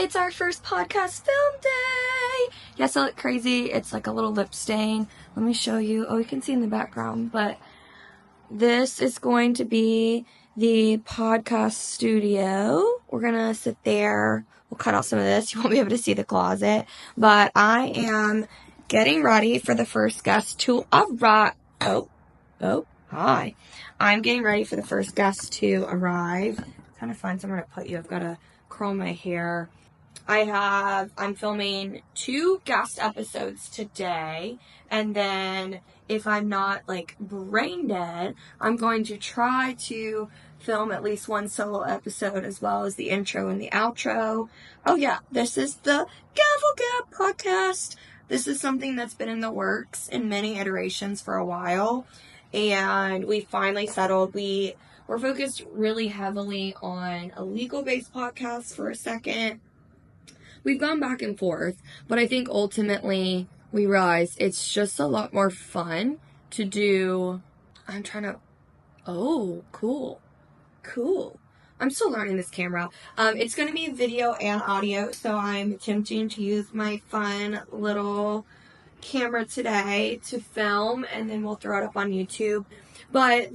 It's our first podcast film day. Yes, I look crazy. It's like a little lip stain. Let me show you. Oh, you can see in the background, but this is going to be the podcast studio. We're going to sit there. We'll cut out some of this. You won't be able to see the closet, but I am getting ready for the first guest to arrive. Oh, hi. I'm getting ready for the first guest to arrive. Trying to find somewhere to put you. I've got to curl my hair. I'm filming 2 guest episodes today, and then if I'm not like brain dead, I'm going to try to film at least 1 solo episode as well as the intro and the outro. Oh yeah, this is the Gavel Gab Podcast. This is something that's been in the works in many iterations for a while, and we finally settled. We're focused really heavily on a legal-based podcast for a second. We've gone back and forth, but I think ultimately we realized it's just a lot more fun to do. Oh, cool. I'm still learning this camera. It's going to be video and audio, so I'm attempting to use my fun little camera today to film, and then we'll throw it up on YouTube. But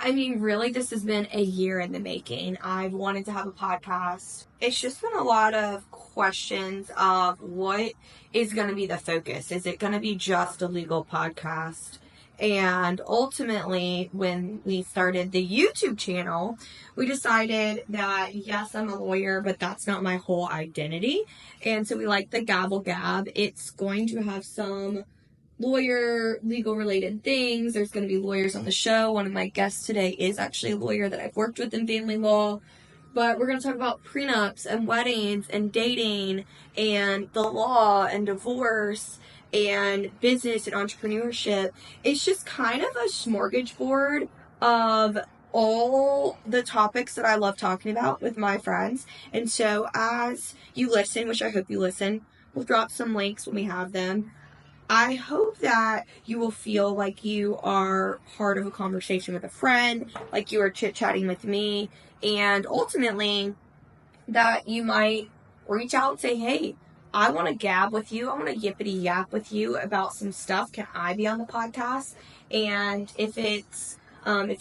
really, this has been a year in the making. I've wanted to have a podcast. It's just been a lot of questions of what is going to be the focus. Is it going to be just a legal podcast? And ultimately, when we started the YouTube channel, we decided that, yes, I'm a lawyer, but that's not my whole identity. And so we like the Gavel Gab. It's going to have some legal related things. There's going to be lawyers on the show. One of my guests today is actually a lawyer that I've worked with in family law. But we're going to talk about prenups and weddings and dating and the law and divorce and business and entrepreneurship. It's just kind of a smorgasbord of all the topics that I love talking about with my friends. And so as you listen, which I hope you listen, we'll drop some links when we have them. I hope that you will feel like you are part of a conversation with a friend, like you are chit-chatting with me, and ultimately that you might reach out and say, hey, I want to gab with you. I want to yippity yap with you about some stuff. Can I be on the podcast? And if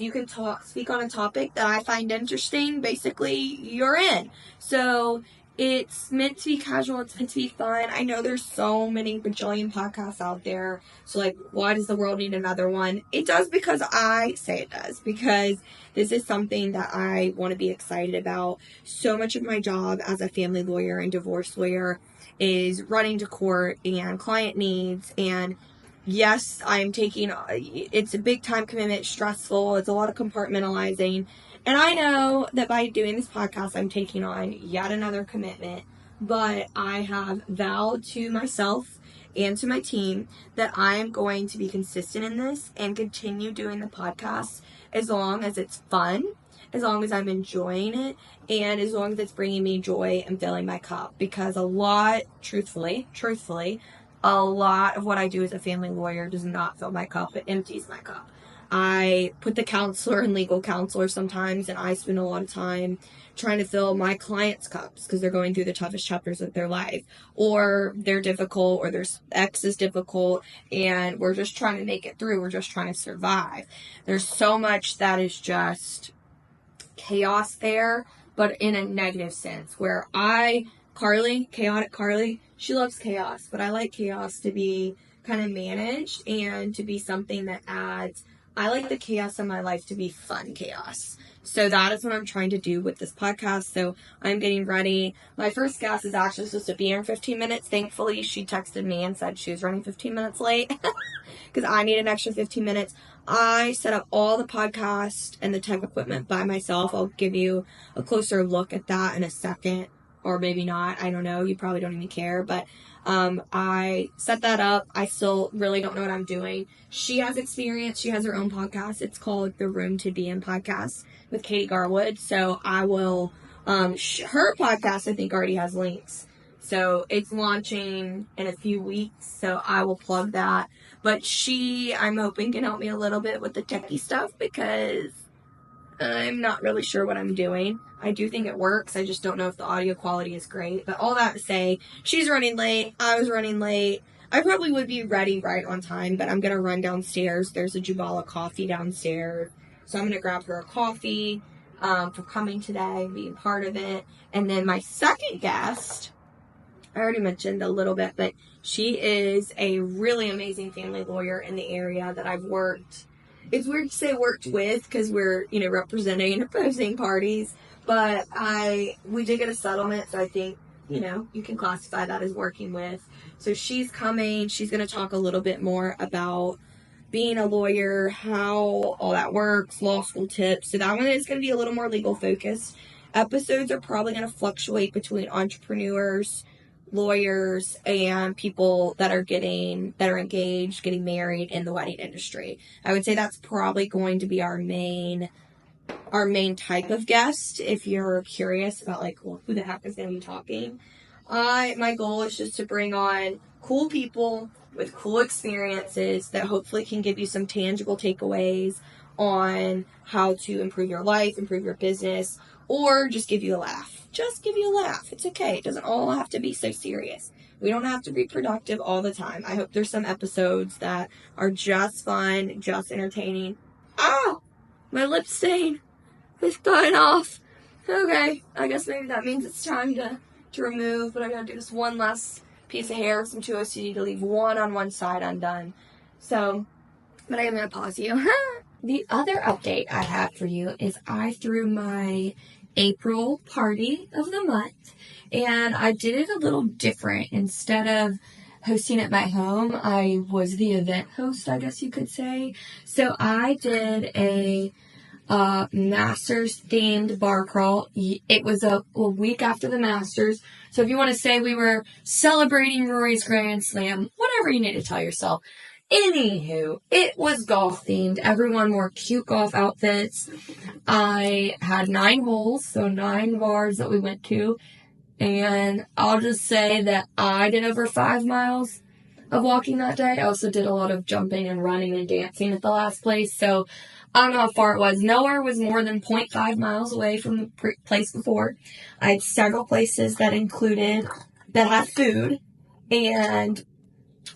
you can speak on a topic that I find interesting, basically you're in. So it's meant to be casual. It's meant to be fun. I know there's so many bajillion podcasts out there. So, like, why does the world need another one? It does because I say it does. Because this is something that I want to be excited about. So much of my job as a family lawyer and divorce lawyer is running to court and client needs. And yes, it's a big time commitment, stressful. It's a lot of compartmentalizing. And I know that by doing this podcast, I'm taking on yet another commitment, but I have vowed to myself and to my team that I am going to be consistent in this and continue doing the podcast as long as it's fun, as long as I'm enjoying it, and as long as it's bringing me joy and filling my cup. Because truthfully, a lot of what I do as a family lawyer does not fill my cup. It empties my cup. I put the counselor and legal counselor sometimes, and I spend a lot of time trying to fill my clients' cups because they're going through the toughest chapters of their life, or they're difficult, or their ex is difficult, and we're just trying to make it through. We're just trying to survive. There's so much that is just chaos there, but in a negative sense, where chaotic Carly, she loves chaos, but I like chaos to be kind of managed and to be something that adds. I like the chaos in my life to be fun chaos. So that is what I'm trying to do with this podcast. So I'm getting ready. My first guest is actually supposed to be here in 15 minutes. Thankfully, she texted me and said she was running 15 minutes late because I need an extra 15 minutes. I set up all the podcast and the tech equipment by myself. I'll give you a closer look at that in a second, or maybe not. I don't know. You probably don't even care, but I set that up. I still really don't know what I'm doing. She has experience. She has her own podcast. It's called The Room to Be In Podcast with Katie Garwood. So I will, her podcast, I think, already has links. So it's launching in a few weeks. So I will plug that. But I'm hoping, can help me a little bit with the techie stuff because I'm not really sure what I'm doing. I do think it works. I just don't know if the audio quality is great. But all that to say, she's running late. I was running late. I probably would be ready right on time, but I'm going to run downstairs. There's a Jubala coffee downstairs. So I'm going to grab her a coffee for coming today, being part of it. And then my second guest, I already mentioned a little bit, but she is a really amazing family lawyer in the area that I've worked. It's weird to say worked with because we're, representing opposing parties, but we did get a settlement, so I think, you can classify that as working with. So she's coming. She's going to talk a little bit more about being a lawyer, how all that works, law school tips. So that one is going to be a little more legal focused. Episodes are probably going to fluctuate between entrepreneurs, lawyers, and people that are engaged, getting married in the wedding industry. I would say that's probably going to be our main type of guest. If you're curious about who the heck is going to be talking, my goal is just to bring on cool people with cool experiences that hopefully can give you some tangible takeaways on how to improve your life, improve your business, or just give you a laugh. Just give you a laugh. It's okay. It doesn't all have to be so serious. We don't have to be productive all the time. I hope there's some episodes that are just fun, just entertaining. Ah! My lip stain is going off. Okay. I guess maybe that means it's time to remove, but I gotta do this one last piece of hair, some 2OCD to leave one on one side undone. So, but I am gonna pause you. The other update I have for you is I threw my April party of the month, and I did it a little different. Instead of hosting at my home, I was the event host, I guess you could say. So I did a Masters themed bar crawl. It was a week after the Masters. So if you want to say we were celebrating Rory's Grand Slam, whatever you need to tell yourself. Anywho, it was golf themed. Everyone wore cute golf outfits. I had 9 holes, so 9 bars that we went to. And I'll just say that I did over 5 miles of walking that day. I also did a lot of jumping and running and dancing at the last place. So I don't know how far it was. Nowhere was more than 0.5 miles away from the place before. I had several places that had food. And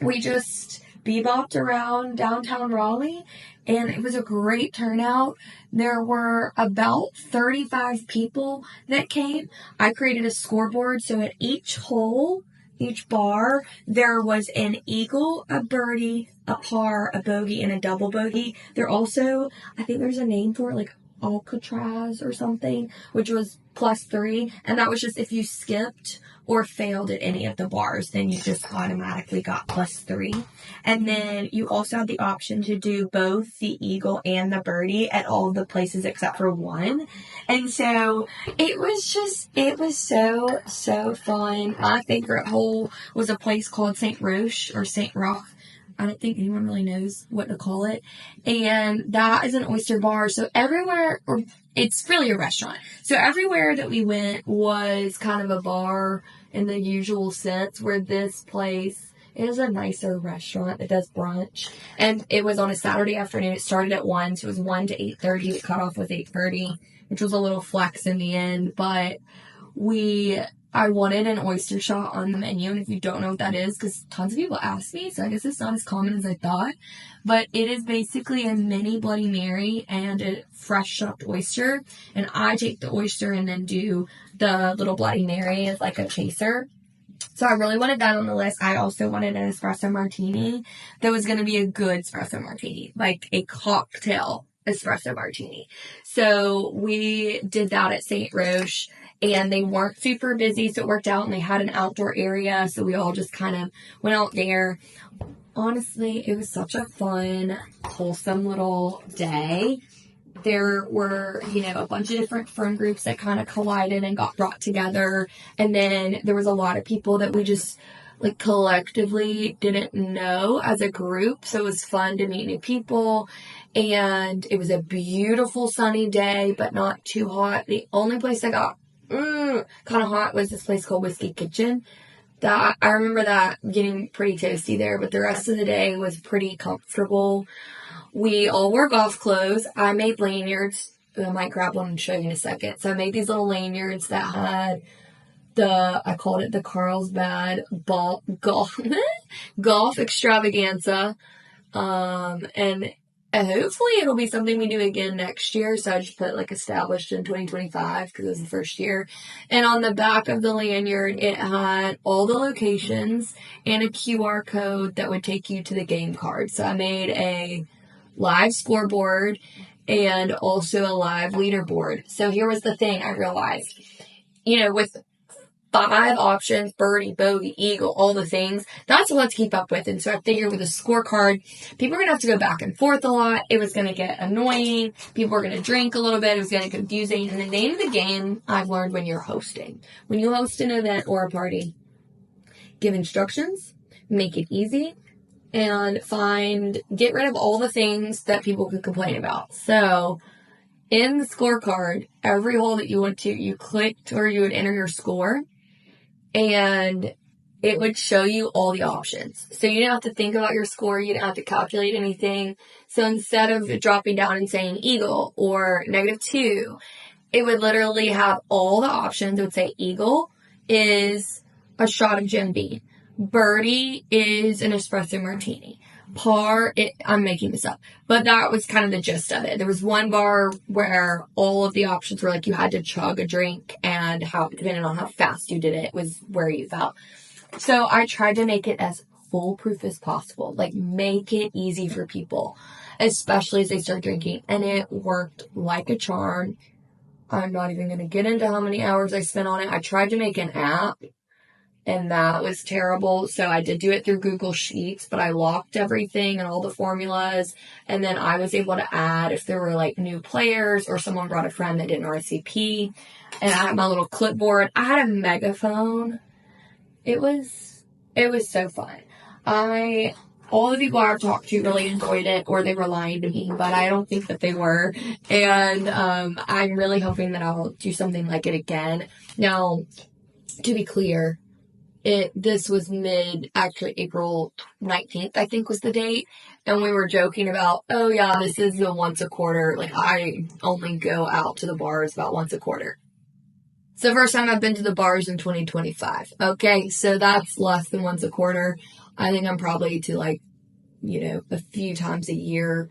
we just bebopped around downtown Raleigh, and it was a great turnout. There were about 35 people that came. I created a scoreboard, so at each hole, each bar, there was an eagle, a birdie, a par, a bogey, and a double bogey. There also, I think there's a name for it, Alcatraz or something, which was +3, and that was just if you skipped or failed at any of the bars, then you just automatically got +3. And then you also had the option to do both the eagle and the birdie at all the places except for one. And so it was so fun. My favorite hole was a place called St. Roche or St. Roch. I don't think anyone really knows what to call it. And that is an oyster bar. So everywhere, or it's really a restaurant. So everywhere that we went was kind of a bar in the usual sense, where this place is a nicer restaurant that does brunch. And it was on a Saturday afternoon. It started at 1, so it was 1 to 8:30. It cut off with 8:30, which was a little flex in the end. But I wanted an oyster shot on the menu, and if you don't know what that is, because tons of people ask me, so I guess it's not as common as I thought, but it is basically a mini Bloody Mary and a fresh shucked oyster, and I take the oyster and then do the little Bloody Mary as like a chaser. So I really wanted that on the list. I also wanted an espresso martini that was going to be a good espresso martini, like a cocktail espresso martini. So we did that at St. Roche. And they weren't super busy, so it worked out, and they had an outdoor area, so we all just kind of went out there. Honestly, it was such a fun, wholesome little day. There were, a bunch of different friend groups that kind of collided and got brought together, and then there was a lot of people that we just, collectively didn't know as a group, so it was fun to meet new people, and it was a beautiful sunny day, but not too hot. The only place I got kind of hot was this place called Whiskey Kitchen. That I remember that getting pretty toasty there, but the rest of the day was pretty comfortable. We all wore golf clothes. I made lanyards I might grab one and show you in a second. So I made these little lanyards that had I called it the Carlsbad golf extravaganza. And hopefully it'll be something we do again next year. So I just put like established in 2025 because it was the first year. And on the back of the lanyard, it had all the locations and a QR code that would take you to the game card. So I made a live scoreboard and also a live leaderboard. So here was the thing I realized, with 5 options, birdie, bogey, eagle, all the things. That's a lot to keep up with. And so I figured with a scorecard, people are going to have to go back and forth a lot. It was going to get annoying. People were going to drink a little bit. It was going to get confusing. And the name of the game I've learned when you're hosting. When you host an event or a party, give instructions, make it easy, and get rid of all the things that people could complain about. So in the scorecard, every hole that you went to, you clicked or you would enter your score. And it would show you all the options. So you didn't have to think about your score. You didn't have to calculate anything. So instead of dropping down and saying eagle or -2, it would literally have all the options. It would say eagle is a shot of Jim Beam. Birdie is an espresso martini. Par, I'm making this up, but that was kind of the gist of it. There was one bar where all of the options were like you had to chug a drink, and depending on how fast you did it was where you felt. So I tried to make it as foolproof as possible, like make it easy for people, especially as they start drinking, and it worked like a charm. I'm not even going to get into how many hours I spent on it. I tried to make an app, and that was terrible. So I did do it through Google Sheets, but I locked everything and all the formulas. And then I was able to add if there were like new players or someone brought a friend that didn't RSVP. And I had my little clipboard. I had a megaphone. It was so fun. All the people I've talked to really enjoyed it, or they were lying to me, but I don't think that they were. And I'm really hoping that I'll do something like it again. Now, to be clear, this was April 19th, I think was the date. And we were joking about, oh yeah, this is the once a quarter. Like I only go out to the bars about once a quarter. It's the first time I've been to the bars in 2025. Okay. So that's less than once a quarter. I think I'm probably to a few times a year,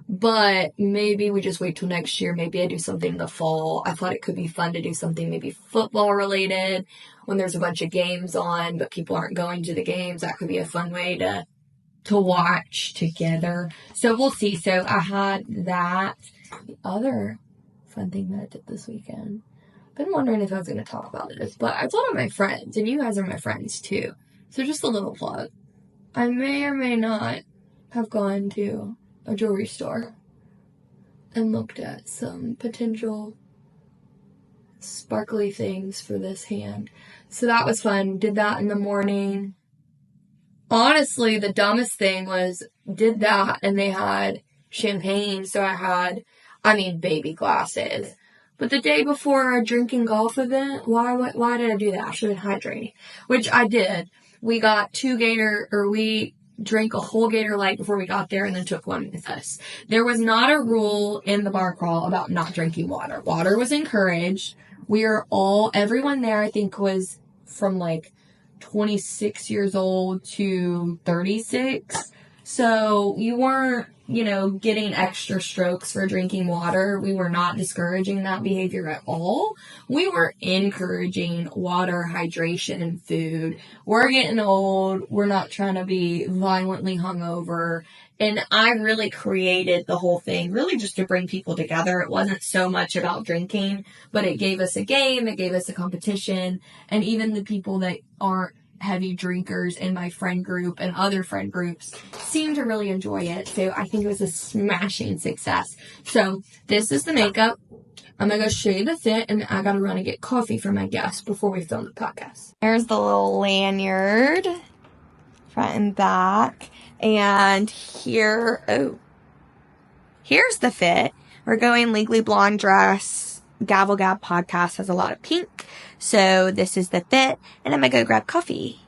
but maybe we just wait till next year. Maybe I do something in the fall. I thought it could be fun to do something maybe football related when there's a bunch of games on, but people aren't going to the games. That could be a fun way to watch together. So we'll see. So I had that. The other fun thing that I did this weekend, I've been wondering if I was going to talk about this, but I told my friends, and you guys are my friends too. So just a little plug. I may or may not have gone to a jewelry store and looked at some potential sparkly things for this hand. So that was fun. Did that in the morning. Honestly, the dumbest thing was did that and they had champagne. So I had, baby glasses. But the day before our drinking golf event, why did I do that? I should have been hydrating, which I did. We got we drank a whole Gator Light before we got there and then took one with us. There was not a rule in the bar crawl about not drinking water. Water was encouraged. Everyone there I think was from 26 years old to 36. So you weren't, getting extra strokes for drinking water. We were not discouraging that behavior at all. We were encouraging water, hydration, and food. We're getting old. We're not trying to be violently hungover. And I really created the whole thing really just to bring people together. It wasn't so much about drinking, but it gave us a game. It gave us a competition. And even the people that aren't heavy drinkers in my friend group and other friend groups seem to really enjoy it. So I think it was a smashing success. So this is the makeup. I'm going to go show you the fit, and I got to run and get coffee for my guests before we film the podcast. There's the little lanyard, front and back. And here's the fit. We're going Legally Blonde dress. Gavel Gab Podcast has a lot of pink. So this is the fit, and I'm going to go grab coffee.